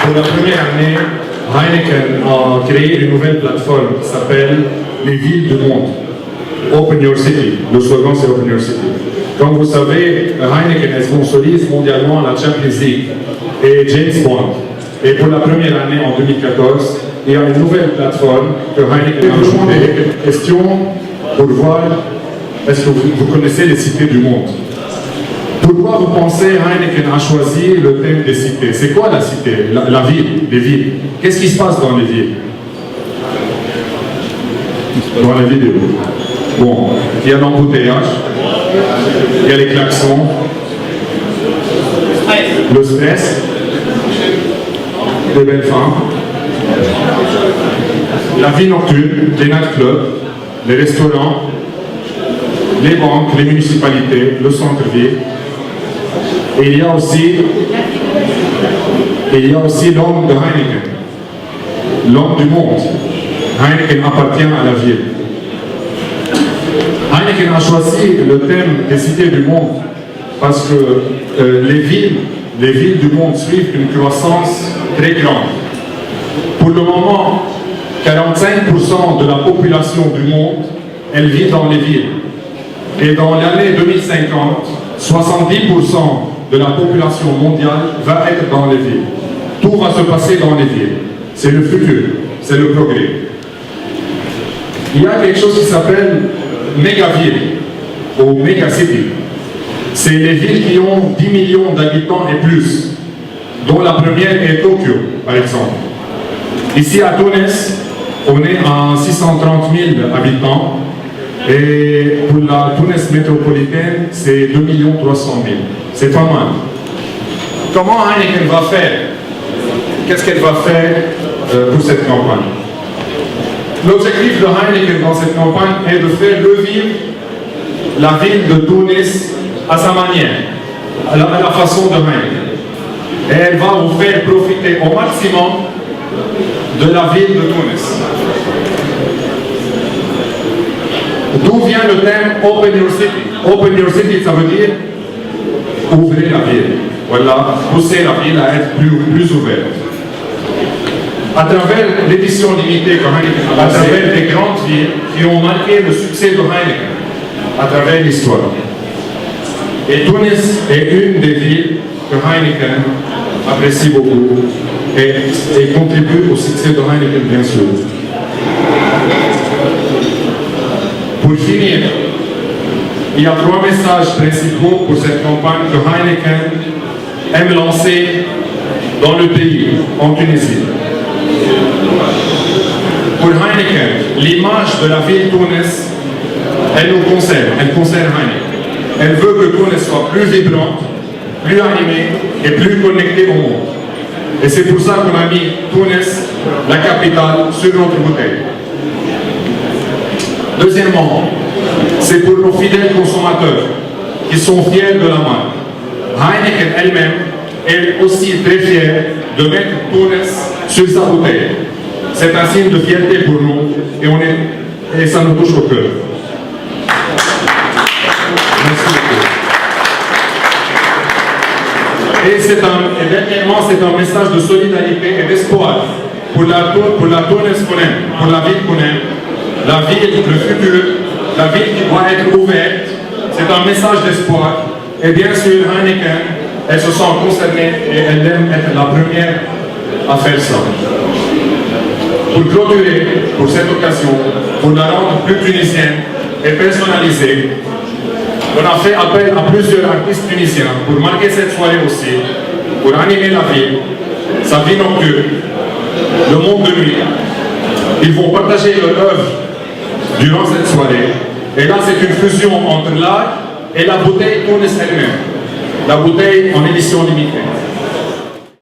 pour la première année, Heineken a créé une nouvelle plateforme qui s'appelle les villes du monde. Open Your City. Le slogan, c'est Open Your City. Comme vous savez, Heineken elle sponsorise mondialement la Champions League et James Bond. Et pour la première année, en 2014, il y a une nouvelle plateforme que Heineken a ajoutée. Quelques questions pour voir, est-ce que vous connaissez les cités du monde? Pourquoi vous pensez Heineken a choisi le thème des cités? C'est quoi la cité? La ville, les villes. Qu'est-ce qui se passe dans les villes? Dans la vidéo. Bon, il y a l'embouteillage, il y a les klaxons, le stress, les belles femmes, la vie nocturne, les nightclubs, les restaurants, les banques, les municipalités, le centre-ville. Et il y a aussi l'homme de Heineken, l'homme du monde. Heineken appartient à la ville. Heineken a choisi le thème des cités du monde parce que les villes du monde suivent une croissance très grande. Pour le moment, 45% de la population du monde, elle vit dans les villes. Et dans l'année 2050, 70% de la population mondiale va être dans les villes. Tout va se passer dans les villes. C'est le futur, c'est le progrès. Il y a quelque chose qui s'appelle méga-ville ou méga-city. C'est les villes qui ont 10 millions d'habitants et plus, dont la première est Tokyo, par exemple. Ici à Tunis, on est à 630 000 habitants et pour la Tunis métropolitaine, c'est 2 300 000. C'est pas mal. Comment Heineken va faire? Qu'est-ce qu'elle va faire pour cette campagne? L'objectif de Heineken dans cette campagne est de faire revivre la ville de Tunis à sa manière, à la façon de Heineken. Et elle va vous faire profiter au maximum de la ville de Tunis. D'où vient le thème Open Your City? Open Your City, ça veut dire ouvrir la ville. Voilà, pousser la ville à être plus ouverte. À travers l'édition limitée que Heineken, à travers des grandes villes qui ont marqué le succès de Heineken, à travers l'histoire. Et Tunis est une des villes que Heineken apprécie beaucoup et contribue au succès de Heineken, bien sûr. Pour finir, il y a 3 messages principaux pour cette campagne que Heineken aime lancer dans le pays, en Tunisie. Pour Heineken, l'image de la ville Tunis, elle nous concerne, elle concerne Heineken. Elle veut que Tunis soit plus vibrante, plus animée et plus connectée au monde. Et c'est pour ça qu'on a mis Tunis, la capitale, sur notre bouteille. Deuxièmement, c'est pour nos fidèles consommateurs qui sont fiers de la marque. Heineken elle-même est aussi très fière de mettre Tunis sur sa bouteille. C'est un signe de fierté pour nous et ça nous touche au cœur. Merci beaucoup. Et dernièrement, c'est un message de solidarité et d'espoir pour la Tunis qu'on aime, pour la ville qu'on aime, la ville, le futur, la ville qui doit être ouverte. C'est un message d'espoir. Et bien sûr, Heineken, elle se sent concernée et elle aime être la première à faire ça. Pour clôturer, pour cette occasion, pour la rendre plus tunisienne et personnalisée, on a fait appel à plusieurs artistes tunisiens pour marquer cette soirée aussi, pour animer la ville, sa vie nocturne, le monde de nuit. Ils vont partager leur œuvre durant cette soirée. Et là, c'est une fusion entre l'art et la bouteille Tunis elle-même. La bouteille en édition limitée.